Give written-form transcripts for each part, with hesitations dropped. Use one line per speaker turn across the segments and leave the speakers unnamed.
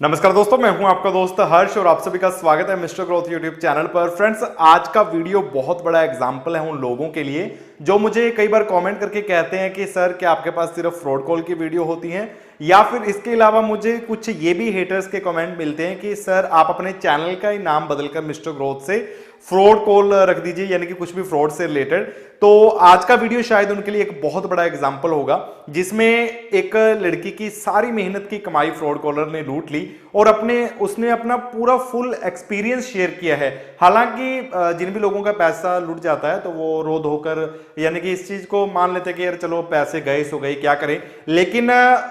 नमस्कार दोस्तों, मैं हूं आपका दोस्त हर्ष और आप सभी का स्वागत है मिस्टर ग्रोथ यूट्यूब चैनल पर। फ्रेंड्स, आज का वीडियो बहुत बड़ा एग्जांपल है उन लोगों के लिए जो मुझे कई बार कमेंट करके कहते हैं कि सर क्या आपके पास सिर्फ फ्रॉड कॉल की वीडियो होती हैं, या फिर इसके अलावा मुझे कुछ ये भी हेटर्स के कमेंट मिलते हैं कि सर आप अपने चैनल का ही नाम बदलकर मिस्टर ग्रोथ से फ्रॉड कॉल रख दीजिए, यानी कि कुछ भी फ्रॉड से रिलेटेड। तो आज का वीडियो शायद उनके लिए एक बहुत बड़ा एग्जांपल होगा जिसमें एक लड़की की सारी मेहनत की कमाई फ्रॉड कॉलर ने लूट ली और उसने अपना पूरा फुल एक्सपीरियंस शेयर किया है। हालांकि जिन भी लोगों का पैसा लूट जाता है तो वो रो धोकर, यानी कि इस चीज को मान लेते हैं कि यार चलो पैसे गए सो गए, क्या करें। लेकिन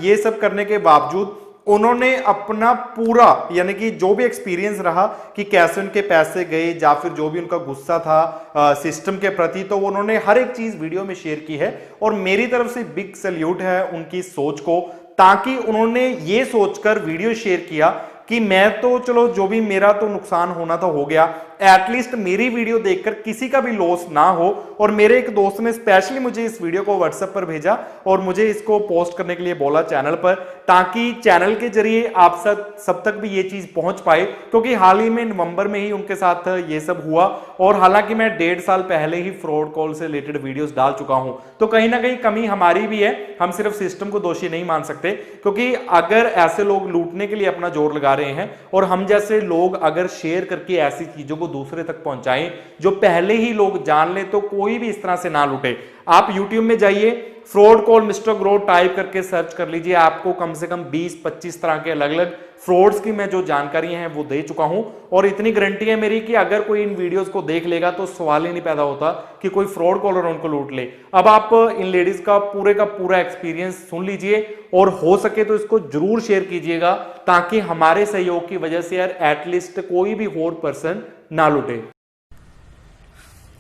ये सब करने के बावजूद उन्होंने अपना पूरा, यानी कि जो भी एक्सपीरियंस रहा कि कैसे उनके पैसे गए या फिर जो भी उनका गुस्सा था सिस्टम के प्रति, तो उन्होंने हर एक चीज वीडियो में शेयर की है। और मेरी तरफ से बिग सैल्यूट है उनकी सोच को, ताकि उन्होंने ये सोचकर वीडियो शेयर किया कि मैं तो चलो जो भी मेरा तो नुकसान होना था हो गया, एटलीस्ट मेरी वीडियो देखकर किसी का भी लॉस ना हो। और मेरे एक दोस्त ने स्पेशली मुझे इस वीडियो को व्हाट्सएप पर भेजा और मुझे इसको पोस्ट करने के लिए बोला चैनल पर, ताकि चैनल के जरिए आप सब तक भी ये चीज पहुंच पाए। क्योंकि हाल ही में नवंबर में ही उनके साथ ये सब हुआ और हालांकि मैं 1.5 साल पहले ही फ्रॉड कॉल से रिलेटेड वीडियोस डाल चुका हूं, तो कहीं ना कहीं कमी हमारी भी है। हम सिर्फ सिस्टम को दोषी नहीं मान सकते, क्योंकि अगर ऐसे लोग लूटने के लिए अपना जोर लगा रहे हैं और हम जैसे लोग अगर शेयर करके ऐसी चीजों को दूसरे तक पहुंचाएं जो पहले ही लोग जान ले, तो कोई भी इस तरह से ना लूटे। आप YouTube में जाइए, fraud call mister growth type करके सर्च कर लीजिए, आपको कम से कम 20-25 तरह के अलग अलग फ्रॉड्स की मैं जो जानकारी है वो दे चुका हूं। और इतनी गारंटी है मेरी कि अगर कोई इन वीडियोस को देख लेगा तो सवाल ही नहीं पैदा होता कि कोई फ्रॉड कॉलर उनको लूट ले। अब आप इन लेडीज का पूरा एक्सपीरियंस सुन लीजिए और हो सके तो इसको जरूर शेयर कीजिएगा, ताकि हमारे सहयोग की वजह से यार एटलीस्ट कोई भी और पर्सन ना लूटे।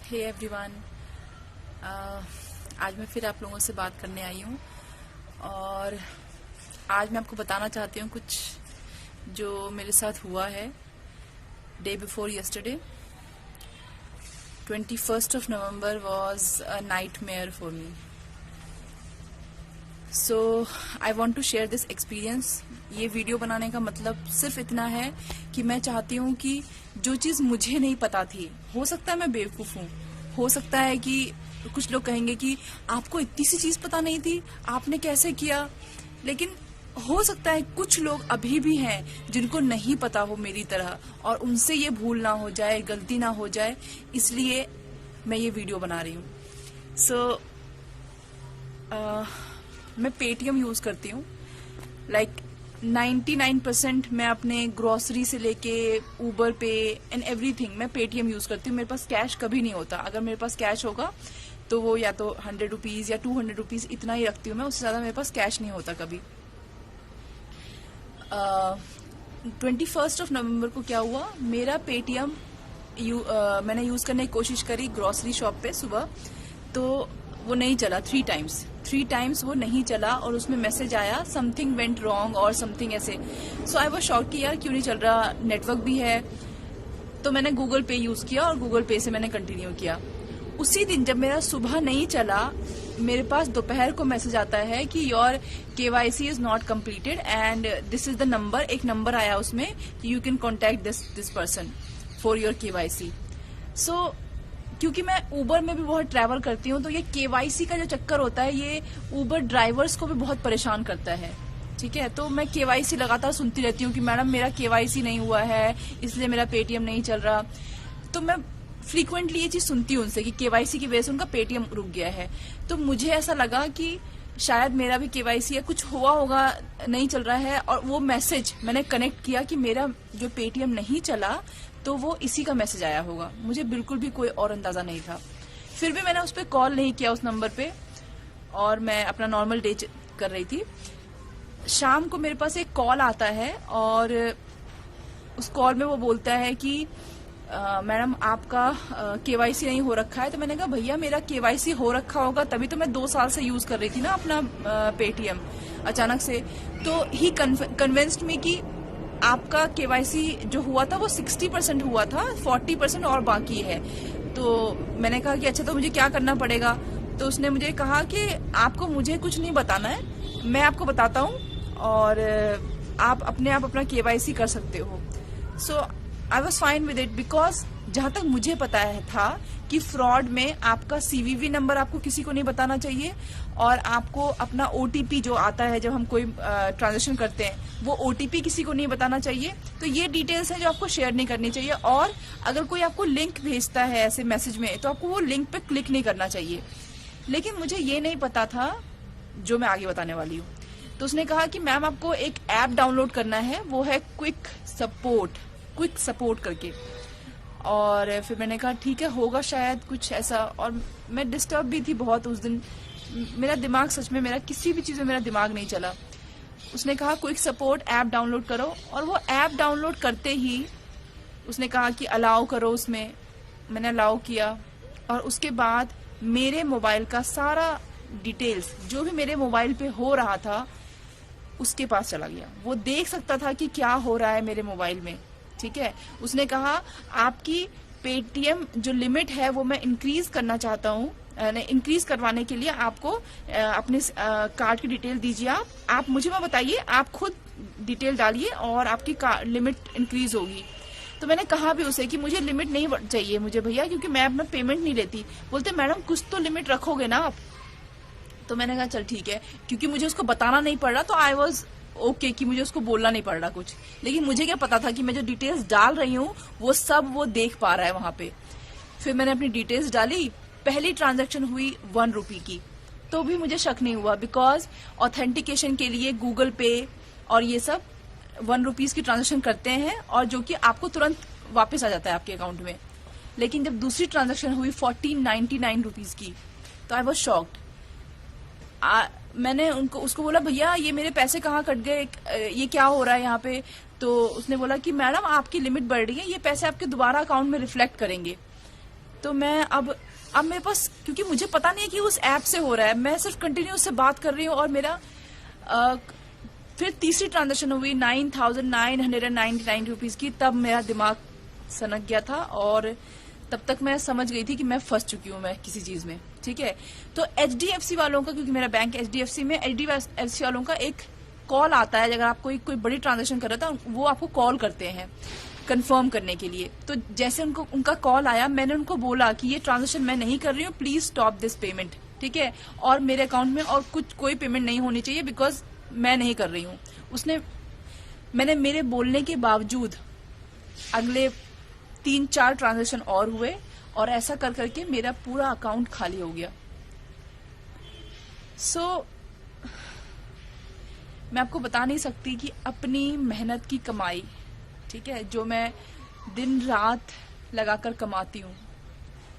हे एवरीवन, आज मैं फिर आप लोगों से बात करने आई हूँ और आज मैं आपको बताना चाहती हूँ कुछ जो मेरे साथ हुआ है day before yesterday. 21st of November was a nightmare for me. So I want to share this experience. ये वीडियो बनाने का मतलब सिर्फ इतना है कि मैं चाहती हूँ कि जो चीज़ मुझे नहीं पता थी, हो सकता है मैं बेवकूफ़ हूँ, हो सकता है कि कुछ लोग कहेंगे कि आपको इतनी सी चीज़ पता नहीं थी, आपने कैसे किया, लेकिन हो सकता है कुछ लोग अभी भी हैं जिनको नहीं पता हो मेरी तरह, और उनसे ये भूल ना हो जाए, गलती ना हो जाए, इसलिए मैं ये वीडियो बना रही हूँ। सो मैं पेटीएम यूज़ करती हूँ। लाइक 99% मैं अपने ग्रोसरी से लेके ऊबर पे एंड एवरीथिंग मैं पेटीएम यूज़ करती हूँ। मेरे पास कैश कभी नहीं होता। अगर मेरे पास कैश होगा तो वो या तो 100 रुपीज़ या 200 रुपीज़ इतना ही रखती हूँ मैं, उससे ज़्यादा मेरे पास कैश नहीं होता कभी। 21st of November को क्या हुआ, मेरा पेटीएम मैंने यूज़ करने की कोशिश करी ग्रोसरी शॉप पे सुबह, तो वो नहीं चला। 3 टाइम्स वो नहीं चला और उसमें मैसेज आया समथिंग वेंट रॉन्ग और समथिंग ऐसे। सो आई वाज शॉक कि यार क्यों नहीं चल रहा, नेटवर्क भी है। तो मैंने गूगल पे यूज़ किया और गूगल पे से मैंने कंटिन्यू किया। उसी दिन जब मेरा सुबह नहीं चला, मेरे पास दोपहर को मैसेज आता है कि your KYC is not completed and this is the number. एक नंबर आया उसमें कि you can contact this person for your KYC। सो क्योंकि मैं ऊबर में भी बहुत ट्रैवल करती हूँ, तो ये KYC का जो चक्कर होता है ये ऊबर ड्राइवर्स को भी बहुत परेशान करता है। ठीक है, तो मैं KYC लगातार सुनती रहती हूँ कि मैडम मेरा KYC नहीं हुआ है इसलिए मेरा पेटीएम नहीं चल रहा। तो मैं फ्रीक्वेंटली ये चीज़ सुनती हूँ उनसे कि KYC की वजह से उनका पेटीएम रुक गया है। तो मुझे ऐसा लगा कि शायद मेरा भी KYC या कुछ हुआ होगा, नहीं चल रहा है। और वो मैसेज मैंने कनेक्ट किया कि मेरा जो पेटीएम नहीं चला तो वो इसी का मैसेज आया होगा। मुझे बिल्कुल भी कोई और अंदाजा नहीं था। फिर भी मैंने उस पर कॉल नहीं किया उस नंबर पे और मैं अपना नॉर्मल डे कर रही थी। शाम को मेरे पास एक कॉल आता है और उस कॉल में वो बोलता है कि मैडम आपका KYC नहीं हो रखा है। तो मैंने कहा भैया मेरा KYC हो रखा होगा तभी तो मैं 2 साल से यूज कर रही थी ना अपना पेटीएम अचानक से। तो ही कन्विंस्ड मी कि आपका KYC जो हुआ था वो 60% हुआ था, 40% और बाकी है। तो मैंने कहा कि अच्छा तो मुझे क्या करना पड़ेगा। तो उसने मुझे कहा कि आपको मुझे कुछ नहीं बताना है, मैं आपको बताता हूँ और आप अपने आप अपना KYC कर सकते हो। So I was fine with it, because जहां तक मुझे पता है था कि फ्रॉड में आपका CVV नंबर आपको किसी को नहीं बताना चाहिए, और आपको अपना OTP जो आता है जब हम कोई ट्रांजेक्शन करते हैं वो OTP किसी को नहीं बताना चाहिए। तो ये डिटेल्स हैं जो आपको शेयर नहीं करनी चाहिए, और अगर कोई आपको लिंक भेजता है ऐसे मैसेज में तो आपको वो लिंक पे क्लिक नहीं करना चाहिए। लेकिन मुझे ये नहीं पता था जो मैं आगे बताने वाली हूँ। तो उसने कहा कि मैम आपको एक ऐप डाउनलोड करना है, वो है क्विक सपोर्ट करके। और फिर मैंने कहा ठीक है, होगा शायद कुछ ऐसा। और मैं डिस्टर्ब भी थी बहुत उस दिन, मेरा दिमाग सच में, मेरा किसी भी चीज़ में मेरा दिमाग नहीं चला। उसने कहा क्विक सपोर्ट ऐप डाउनलोड करो, और वो ऐप डाउनलोड करते ही उसने कहा कि अलाउ करो उसमें। मैंने अलाउ किया, और उसके बाद मेरे मोबाइल का सारा डिटेल्स जो भी मेरे मोबाइल पे हो रहा था उसके पास चला गया। वो देख सकता था कि क्या हो रहा है मेरे मोबाइल में, ठीक है। उसने कहा आपकी पेटीएम जो लिमिट है वो मैं इंक्रीज करना चाहता हूँ, इंक्रीज करवाने के लिए आपको अपने कार्ड की डिटेल दीजिए। आप मुझे मत बताइए, आप खुद डिटेल डालिए और आपकी लिमिट इंक्रीज होगी। तो मैंने कहा भी उसे कि मुझे लिमिट नहीं चाहिए मुझे भैया, क्योंकि मैं अपना पेमेंट नहीं लेती। बोलते मैडम कुछ तो लिमिट रखोगे ना आप। तो मैंने कहा चल ठीक है, क्योंकि मुझे उसको बताना नहीं पड़ रहा तो आई वॉज ओके कि मुझे उसको बोलना नहीं पड़ रहा कुछ। लेकिन मुझे क्या पता था कि मैं जो डिटेल्स डाल रही हूँ वो सब वो देख पा रहा है वहां पे। फिर मैंने अपनी डिटेल्स डाली। पहली ट्रांजैक्शन हुई 1 रुपी की, तो भी मुझे शक नहीं हुआ, बिकॉज ऑथेंटिकेशन के लिए गूगल पे और ये सब 1 रुपीज की ट्रांजैक्शन करते हैं, और जो कि आपको तुरंत वापस आ जाता है आपके अकाउंट में। लेकिन जब दूसरी ट्रांजैक्शन हुई 1499 रुपीज की, तो आई वॉज शॉक्ड। मैंने उसको बोला भैया ये मेरे पैसे कहाँ कट गए, ये क्या हो रहा है यहाँ पे। तो उसने बोला कि मैडम आपकी लिमिट बढ़ रही है, ये पैसे आपके दोबारा अकाउंट में रिफ्लेक्ट करेंगे। तो मैं अब मेरे पास, क्योंकि मुझे पता नहीं है कि उस ऐप से हो रहा है, मैं सिर्फ कंटिन्यू उससे बात कर रही हूँ। और मेरा फिर तीसरी ट्रांजेक्शन हुई 9999 रुपीज की, तब मेरा दिमाग सनक गया था, और तब तक मैं समझ गई थी कि मैं फंस चुकी हूँ मैं किसी चीज में, ठीक है। तो HDFC वालों का, क्योंकि मेरा बैंक HDFC में, HDFC वालों का एक कॉल आता है अगर आप कोई बड़ी ट्रांजेक्शन कर रहा था, वो आपको कॉल करते हैं कंफर्म करने के लिए। तो जैसे उनका कॉल आया, मैंने उनको बोला कि ये ट्रांजेक्शन मैं नहीं कर रही हूँ, प्लीज स्टॉप दिस पेमेंट, ठीक है, और मेरे अकाउंट में और कोई पेमेंट नहीं होनी चाहिए, बिकॉज मैं नहीं कर रही हूँ। मैंने मेरे बोलने के बावजूद अगले 3-4 ट्रांजेक्शन और हुए, और ऐसा कर करके मेरा पूरा अकाउंट खाली हो गया। मैं आपको बता नहीं सकती कि अपनी मेहनत की कमाई, ठीक है, जो मैं दिन रात लगाकर कमाती हूँ,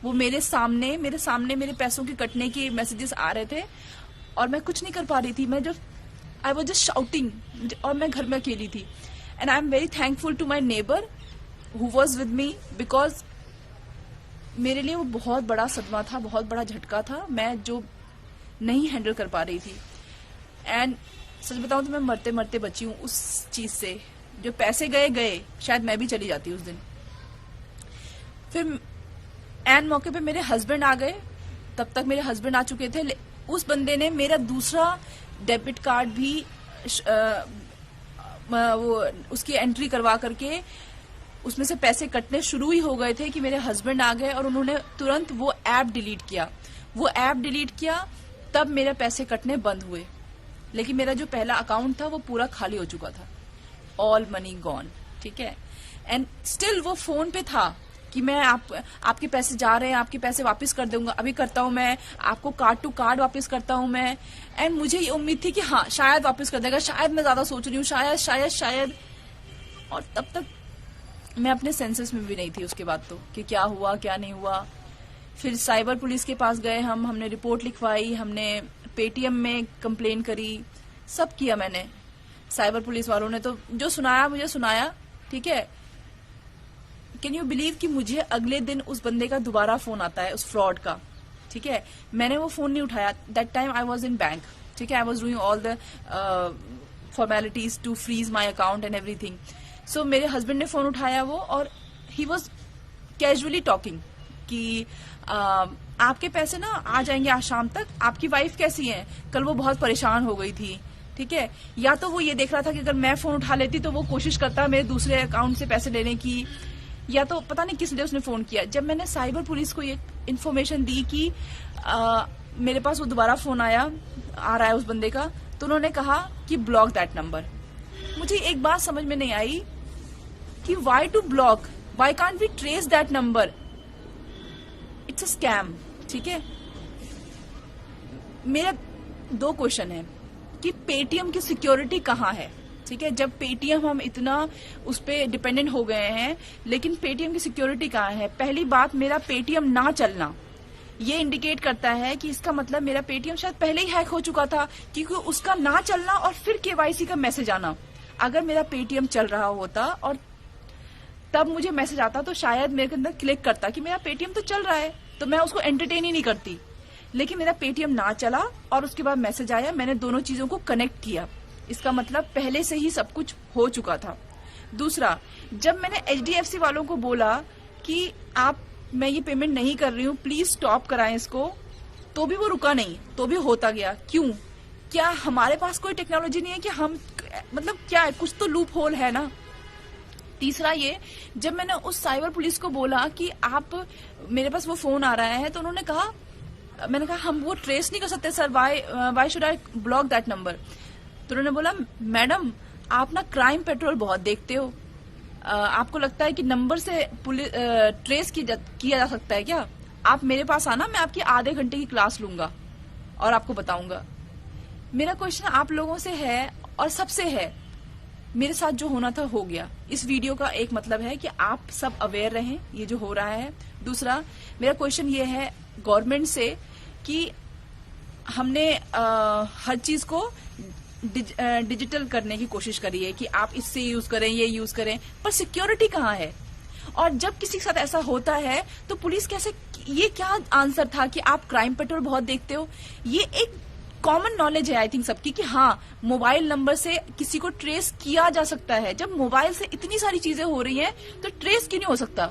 वो मेरे सामने मेरे पैसों के कटने के मैसेजेस आ रहे थे, और मैं कुछ नहीं कर पा रही थी। आई वॉज जस्ट शाउटिंग, और मैं घर में अकेली थी। And I am very thankful to my neighbour who was with me, because मेरे लिए वो बहुत बड़ा सदमा था, बहुत बड़ा झटका था, मैं जो नहीं हैंडल कर पा रही थी। एंड सच बताऊं तो मैं मरते मरते बची हूँ उस चीज से। जो पैसे गए, शायद मैं भी चली जाती उस दिन। फिर एन मौके पे मेरे हस्बैंड आ गए, तब तक मेरे हस्बैंड आ चुके थे। उस बंदे ने मेरा दूसरा डेबिट कार्ड भी वो उसकी एंट्री करवा करके, उसमें से पैसे कटने शुरू ही हो गए थे कि मेरे हस्बैंड आ गए, और उन्होंने तुरंत वो ऐप डिलीट किया। तब मेरे पैसे कटने बंद हुए। लेकिन मेरा जो पहला अकाउंट था वो पूरा खाली हो चुका था, ऑल मनी गॉन, ठीक है। एंड स्टिल वो फोन पे था कि मैं आपके पैसे जा रहे हैं, आपके पैसे वापस कर दूंगा, अभी करता हूं मैं, आपको कार्ड टू कार्ड वापस करता हूं मैं। एंड मुझे ये उम्मीद थी कि हाँ शायद वापस कर देगा, शायद मैं ज्यादा सोच रही हूँ, शायद। और तब तक मैं अपने सेंसेस में भी नहीं थी उसके बाद तो, कि क्या हुआ क्या नहीं हुआ। फिर साइबर पुलिस के पास गए हमने रिपोर्ट लिखवाई, हमने पेटीएम में कंप्लेन करी, सब किया मैंने। साइबर पुलिस वालों ने तो जो सुनाया मुझे सुनाया, ठीक है। कैन यू बिलीव कि मुझे अगले दिन उस बंदे का दोबारा फोन आता है, उस फ्रॉड का, ठीक है। मैंने वो फोन नहीं उठाया, that time I was in bank, ठीक है। I was doing all the formalities to freeze my account and everything. So मेरे हस्बैंड ने फोन उठाया वो, और ही वॉज कैजुअली टॉकिंग कि आपके पैसे ना आ जाएंगे आज शाम तक, आपकी वाइफ कैसी है, कल वो बहुत परेशान हो गई थी, ठीक है। या तो वो ये देख रहा था कि अगर मैं फोन उठा लेती तो वो कोशिश करता मेरे दूसरे अकाउंट से पैसे लेने की, या तो पता नहीं किस लिए उसने फोन किया। जब मैंने साइबर पुलिस को ये इन्फॉर्मेशन दी कि मेरे पास वो दोबारा फोन आ रहा है उस बंदे का, तो उन्होंने कहा कि ब्लॉक दैट नंबर। मुझे एक बात समझ में नहीं आई कि why to block, why can't we trace that number, it's a scam. ठीक है, मेरा 2 क्वेश्चन है कि पेटीएम की सिक्योरिटी कहाँ है। ठीक है, जब पेटीएम हम इतना उस पर डिपेंडेंट हो गए हैं, लेकिन पेटीएम की सिक्योरिटी कहाँ है। पहली बात, मेरा पेटीएम ना चलना ये इंडिकेट करता है कि इसका मतलब मेरा पेटीएम शायद पहले ही हैक हो चुका था, क्योंकि उसका ना चलना और फिर केवाईसी का मैसेज आना। अगर मेरा पेटीएम चल रहा होता और तब मुझे मैसेज आता तो शायद मेरे अंदर क्लिक करता कि मेरा पेटीएम तो चल रहा है, तो मैं उसको एंटरटेन ही नहीं करती। लेकिन मेरा पेटीएम ना चला और उसके बाद मैसेज आया, मैंने दोनों चीजों को कनेक्ट किया, इसका मतलब पहले से ही सब कुछ हो चुका था। दूसरा, जब मैंने एचडीएफसी वालों को बोला कि मैं ये पेमेंट नहीं कर रही हूँ, प्लीज स्टॉप कराएं इसको, तो भी वो रुका नहीं, तो भी होता गया। क्यों? क्या हमारे पास कोई टेक्नोलॉजी नहीं है कि हम, मतलब क्या है, कुछ तो लूप होल है ना। तीसरा ये, जब मैंने उस साइबर पुलिस को बोला कि मेरे पास वो फोन आ रहा है, तो उन्होंने कहा, मैंने कहा हम वो ट्रेस नहीं कर सकते sir, why should I block that number. तो उन्होंने बोला, मैडम आप ना क्राइम पेट्रोल बहुत देखते हो, आपको लगता है कि नंबर से ट्रेस किया जा सकता है क्या? आप मेरे पास आना, मैं आपकी आधे घंटे की क्लास लूंगा और आपको बताऊंगा। मेरा क्वेश्चन आप लोगों से है और सबसे है, मेरे साथ जो होना था हो गया। इस वीडियो का एक मतलब है कि आप सब अवेयर रहें ये जो हो रहा है। दूसरा, मेरा क्वेश्चन ये है गवर्नमेंट से कि हमने हर चीज को डिजिटल करने की कोशिश करी है कि आप इससे यूज करें, ये यूज करें, पर सिक्योरिटी कहाँ है? और जब किसी के साथ ऐसा होता है तो पुलिस कैसे, ये क्या आंसर था कि आप क्राइम पेट्रोल बहुत देखते हो? ये एक कॉमन नॉलेज है आई थिंक सबकी कि हाँ, मोबाइल नंबर से किसी को ट्रेस किया जा सकता है। जब मोबाइल से इतनी सारी चीजें हो रही हैं तो ट्रेस क्यों नहीं हो सकता?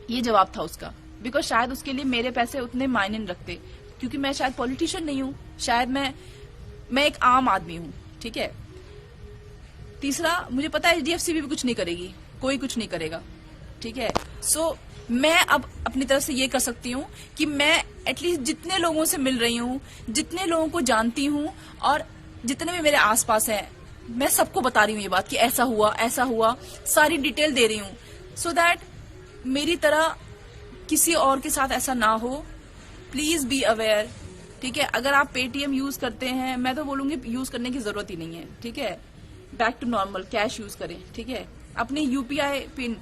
ये जवाब था उसका। बिकॉज शायद उसके लिए मेरे पैसे उतने मायने नहीं रखते, क्योंकि मैं शायद पॉलिटिशियन नहीं हूं, शायद मैं एक आम आदमी हूं। ठीक है। तीसरा, मुझे पता है एचडीएफसी भी कुछ नहीं करेगी, कोई कुछ नहीं करेगा। ठीक है। सो मैं अब अपनी तरफ से ये कर सकती हूँ कि मैं एटलीस्ट जितने लोगों से मिल रही हूँ, जितने लोगों को जानती हूँ और जितने भी मेरे आसपास हैं, मैं सबको बता रही हूँ ये बात कि ऐसा हुआ, सारी डिटेल दे रही हूँ, सो दैट मेरी तरह किसी और के साथ ऐसा ना हो। Please be aware. ठीक है। अगर आप पेटीएम यूज करते हैं, मैं तो बोलूंगी यूज करने की जरूरत ही नहीं है। ठीक है, back to normal cash use करें। ठीक है। अपनी यूपीआई पिन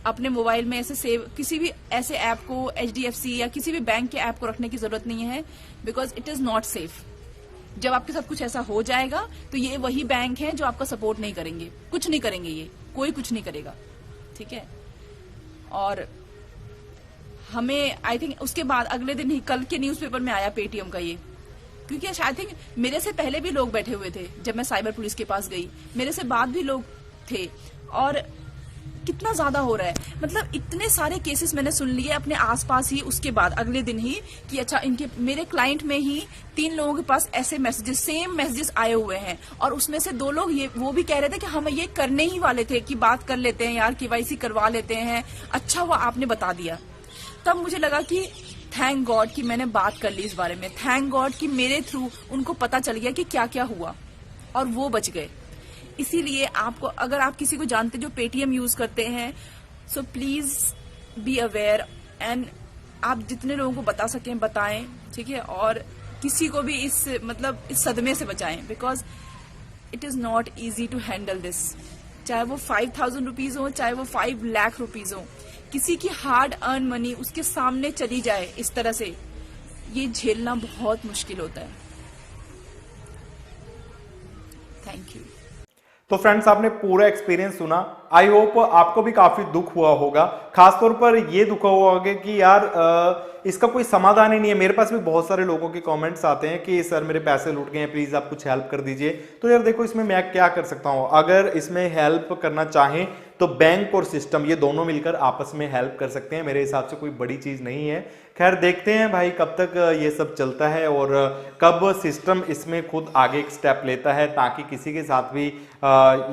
अपने मोबाइल में ऐसे सेव, किसी भी ऐसे ऐप को, एचडीएफसी या किसी भी बैंक के ऐप को रखने की जरूरत नहीं है, because it is not safe. जब आपके साथ कुछ ऐसा हो जाएगा तो ये वही बैंक है जो आपका सपोर्ट नहीं करेंगे, कुछ नहीं करेंगे, ये कोई कुछ नहीं करेगा। ठीक है। और हमें आई थिंक उसके बाद अगले दिन ही, कल के न्यूज़पेपर में आया पेटीएम का ये, क्योंकि आई थिंक मेरे से पहले भी लोग बैठे हुए थे जब मैं साइबर पुलिस के पास गई, मेरे से बाद भी लोग थे, और कितना ज्यादा हो रहा है। मतलब इतने सारे केसेस मैंने सुन लिए अपने आसपास ही, उसके बाद अगले दिन ही कि अच्छा, मेरे क्लाइंट में ही 3 लोगों के पास ऐसे मैसेजेस, सेम मैसेजेस आए हुए हैं, और उसमें से 2 लोग वो भी कह रहे थे कि हम ये करने ही वाले थे कि बात कर लेते हैं यार, केवाईसी करवा लेते हैं, अच्छा हुआ आपने बता दिया। तब मुझे लगा कि थैंक गॉड कि मैंने बात कर ली इस बारे में, थैंक गॉड कि मेरे थ्रू उनको पता चल गया कि क्या क्या हुआ और वो बच गए। इसीलिए आपको, अगर आप किसी को जानते जो पेटीएम यूज करते हैं, so please be aware, and आप जितने लोगों को बता सकें बताएं। ठीक है। और किसी को भी इस सदमे से बचाएं, because it is not easy to handle this. चाहे वो 5,000 रुपीज हो, चाहे वो 5 लाख रुपीज हो, किसी की हार्ड अर्न मनी उसके सामने चली जाए इस तरह से, ये झेलना बहुत मुश्किल होता है। Thank you.
तो फ्रेंड्स, आपने पूरा एक्सपीरियंस सुना। आई होप आपको भी काफी दुख हुआ होगा, खासतौर पर ये दुख हुआ होगा कि यार इसका कोई समाधान ही नहीं है। मेरे पास भी बहुत सारे लोगों के कमेंट्स आते हैं कि सर मेरे पैसे लूट गए हैं, प्लीज आप कुछ हेल्प कर दीजिए। तो यार देखो, इसमें मैं क्या कर सकता हूँ? अगर इसमें हेल्प करना चाहें तो बैंक और सिस्टम ये दोनों मिलकर आपस में हेल्प कर सकते हैं। मेरे हिसाब से कोई बड़ी चीज नहीं है। खैर देखते हैं भाई कब तक ये सब चलता है और कब सिस्टम इसमें खुद आगे एक स्टेप लेता है, ताकि किसी के साथ भी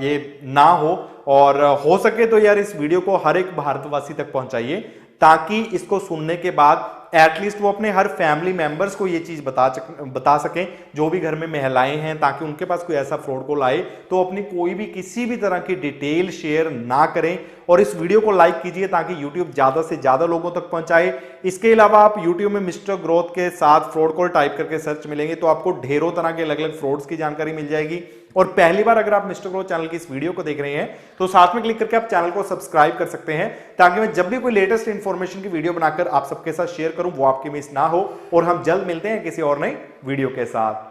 ये ना हो। और हो सके तो यार इस वीडियो को हर एक भारतवासी तक पहुंचाइए, ताकि इसको सुनने के बाद एटलीस्ट वो अपने हर फैमिली मेंबर्स को ये चीज बता सकें, जो भी घर में महिलाएं हैं, ताकि उनके पास कोई ऐसा फ्रॉड कॉल आए तो अपनी कोई भी किसी भी तरह की डिटेल शेयर ना करें। और इस वीडियो को लाइक कीजिए ताकि YouTube ज्यादा से ज्यादा लोगों तक पहुंचाए। इसके अलावा आप YouTube में मिस्टर ग्रोथ के साथ फ्रॉड कॉल टाइप करके सर्च मिलेंगे तो आपको ढेरों तरह के अलग अलग फ्रॉड्स की जानकारी मिल जाएगी। और पहली बार अगर आप मिस्टर ग्रोथ चैनल की इस वीडियो को देख रहे हैं तो साथ में क्लिक करके आप चैनल को सब्सक्राइब कर सकते हैं, ताकि मैं जब भी कोई लेटेस्ट इंफॉर्मेशन की वीडियो बनाकर आप सबके साथ शेयर करूं वो आपकी मिस ना हो। और हम जल्द मिलते हैं किसी और नई वीडियो के साथ।